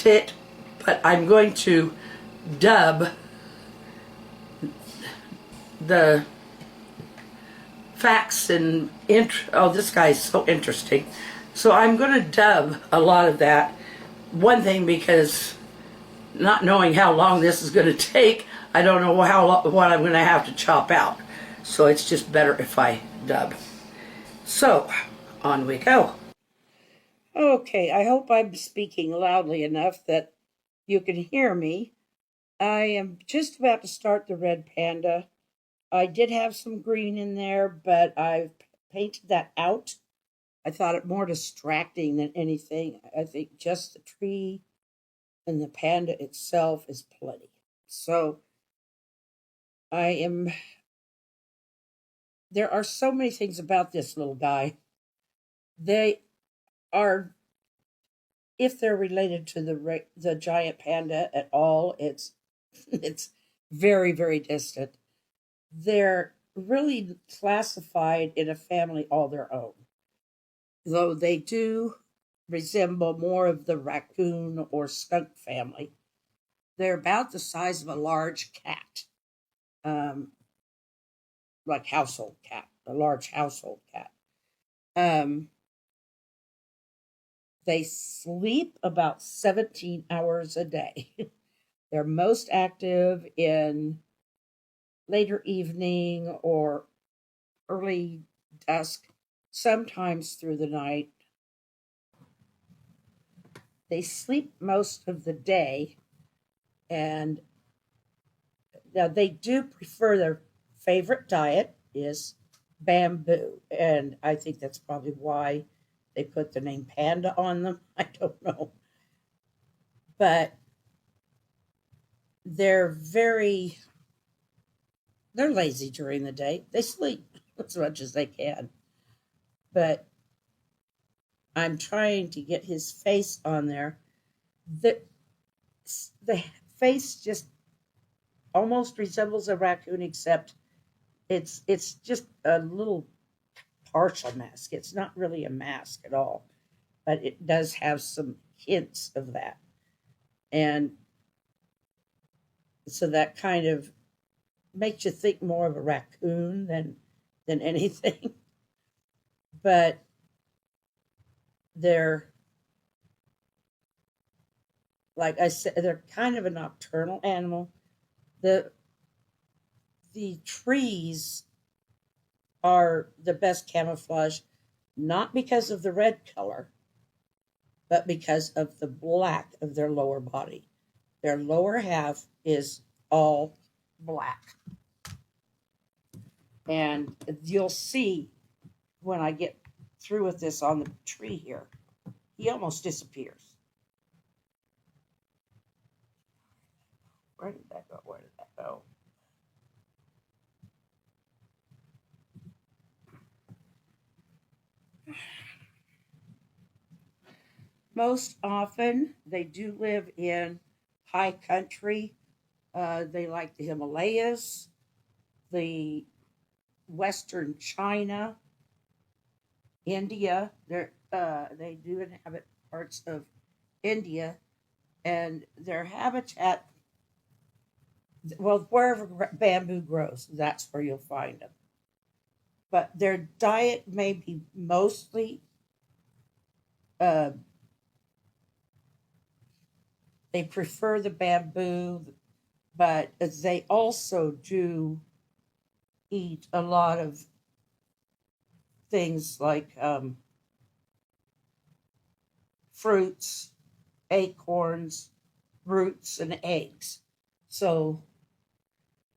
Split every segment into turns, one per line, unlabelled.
it, but I'm going to dub the facts and oh, this guy's so interesting. So I'm going to dub a lot of that. One thing, because not knowing how long this is going to take, I don't know what I'm going to have to chop out. So it's just better if I dub. So on we go. Okay, I hope I'm speaking loudly enough that you can hear me. I am just about to start the red panda. I did have some green in there, but I've painted that out. I thought it more distracting than anything. I think just the tree and the panda itself is plenty. So I am. There are so many things about this little guy. They are, if they're related to the giant panda at all, it's very very distant. They're really classified in a family all their own, though they do resemble more of the raccoon or skunk family. They're about the size of a large cat, um, like household cat, a large household cat. Um, they sleep about 17 hours a day. They're most active in later evening or early dusk, sometimes through the night. They sleep most of the day, and now they do prefer their favorite diet is bamboo, and I think that's probably why they put the name panda on them. I don't know, but they're very they're lazy during the day. They sleep as much as they can, but I'm trying to get his face on there. The the face just almost resembles a raccoon, except it's just a little partial mask. It's not really a mask at all, but it does have some hints of that. And so that kind of makes you think more of a raccoon than anything. But they're, like I said, they're kind of a nocturnal animal. The the trees are the best camouflage, not because of the red color, but because of the black of their lower body. Their lower half is all black. And you'll see when I get through with this on the tree here, he almost disappears. Where did that go? Where did that go? Most often, they do live in high country. They like the Himalayas, the Western China, India. They do inhabit parts of India, and their habitat, well, wherever bamboo grows, that's where you'll find them. But their diet may be mostly, uh, they prefer the bamboo, but they also do eat a lot of things like fruits, acorns, roots, and eggs. So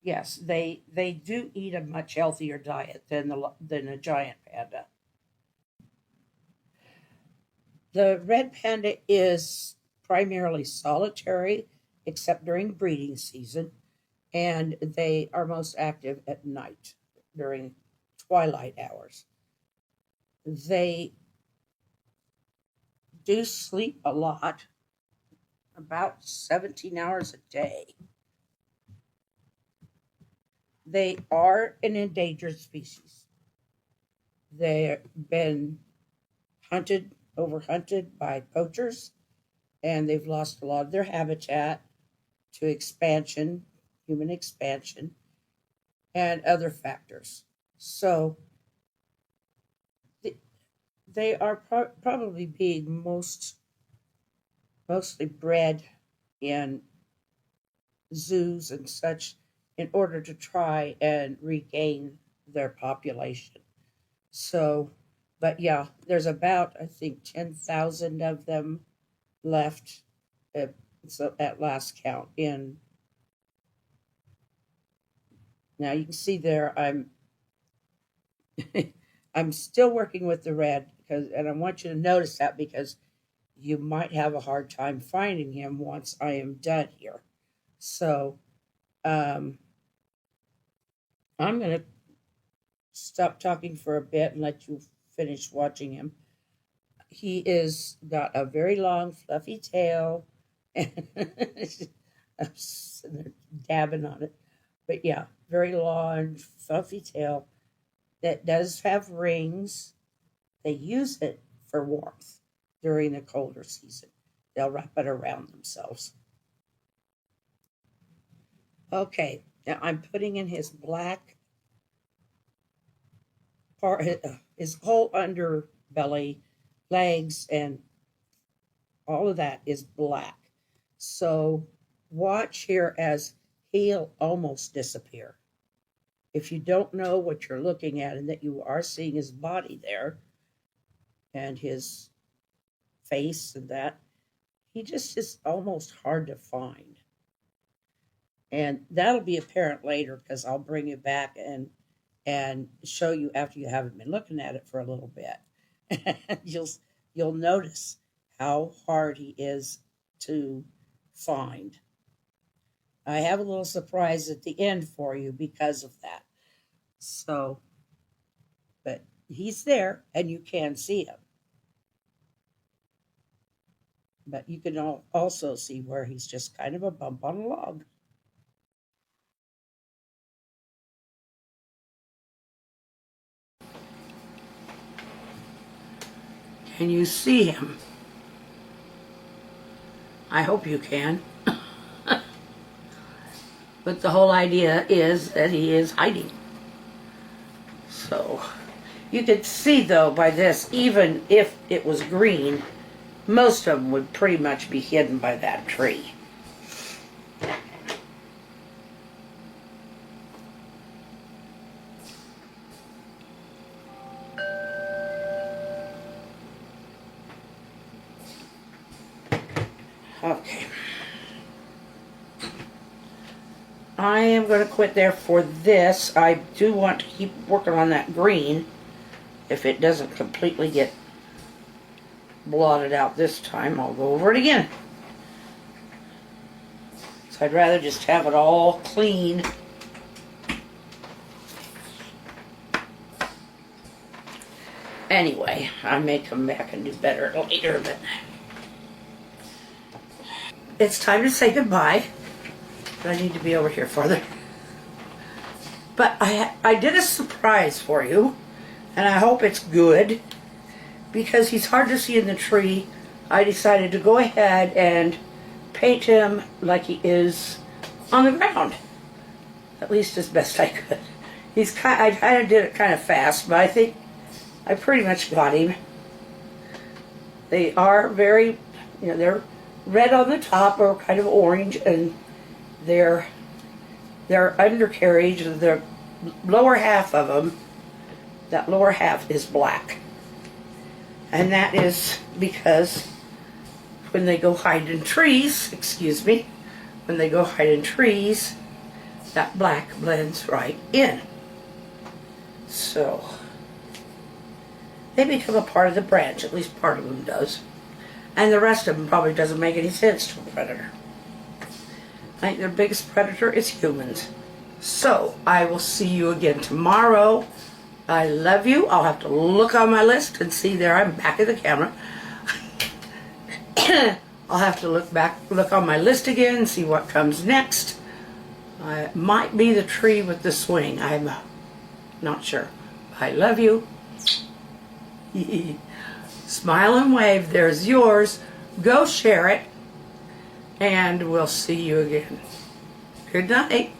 yes, they do eat a much healthier diet than a giant panda. The red panda is primarily solitary, except during breeding season, and they are most active at night during twilight hours. They do sleep a lot, about 17 hours a day. They are an endangered species. They've been hunted, overhunted by poachers, and they've lost a lot of their habitat to expansion, human expansion, and other factors. So they are probably being mostly bred in zoos and such in order to try and regain their population. So, but yeah, there's about, I think, 10,000 of them left at, so at last count. In now you can see there, I'm still working with the red because, and I want you to notice that because you might have a hard time finding him once I am done here. So um, I'm going to stop talking for a bit and let you finish watching him. He is got a very long, fluffy tail, and I'm sitting there dabbing on it. But yeah, very long, fluffy tail that does have rings. They use it for warmth during the colder season. They'll wrap it around themselves. Okay, now I'm putting in his black part, his whole underbelly, legs, and all of that is black. So watch here as he'll almost disappear. If you don't know what you're looking at and that you are seeing his body there and his face and that, he just is almost hard to find. And that'll be apparent later because I'll bring you back and show you after you haven't been looking at it for a little bit. And you'll notice how hard he is to find. I have a little surprise at the end for you because of that. So, but he's there and you can see him. But you can also see where he's just kind of a bump on a log. Can you see him? I hope you can. But the whole idea is that he is hiding. So you could see though by this, even if it was green, most of them would pretty much be hidden by that tree. Okay. I am going to quit there for this. I do want to keep working on that green if it doesn't completely get blotted out this time. I'll go over it again. So I'd rather just have it all clean. Anyway, I may come back and do better later, but it's time to say goodbye. But I need to be over here further. But I did a surprise for you, and I hope it's good, because he's hard to see in the tree. I decided to go ahead and paint him like he is on the ground, at least as best I could. I kind of did it kind of fast, but I think I pretty much got him. They are very, they're red on the top or kind of orange, and their undercarriage, the lower half of them, that lower half is black. And that is because when they go hide in trees, when they go hide in trees, that black blends right in. So they become a part of the branch, at least part of them does. And the rest of them probably doesn't make any sense to a predator. I think their biggest predator is humans. So I will see you again tomorrow. I love you. I'll have to look on my list and see there. I'm back at the camera. I'll have to look on my list again and see what comes next. It might be the tree with the swing. I'm not sure. I love you. Smile and wave. There's yours. Go share it. and we'll see you again. Good night.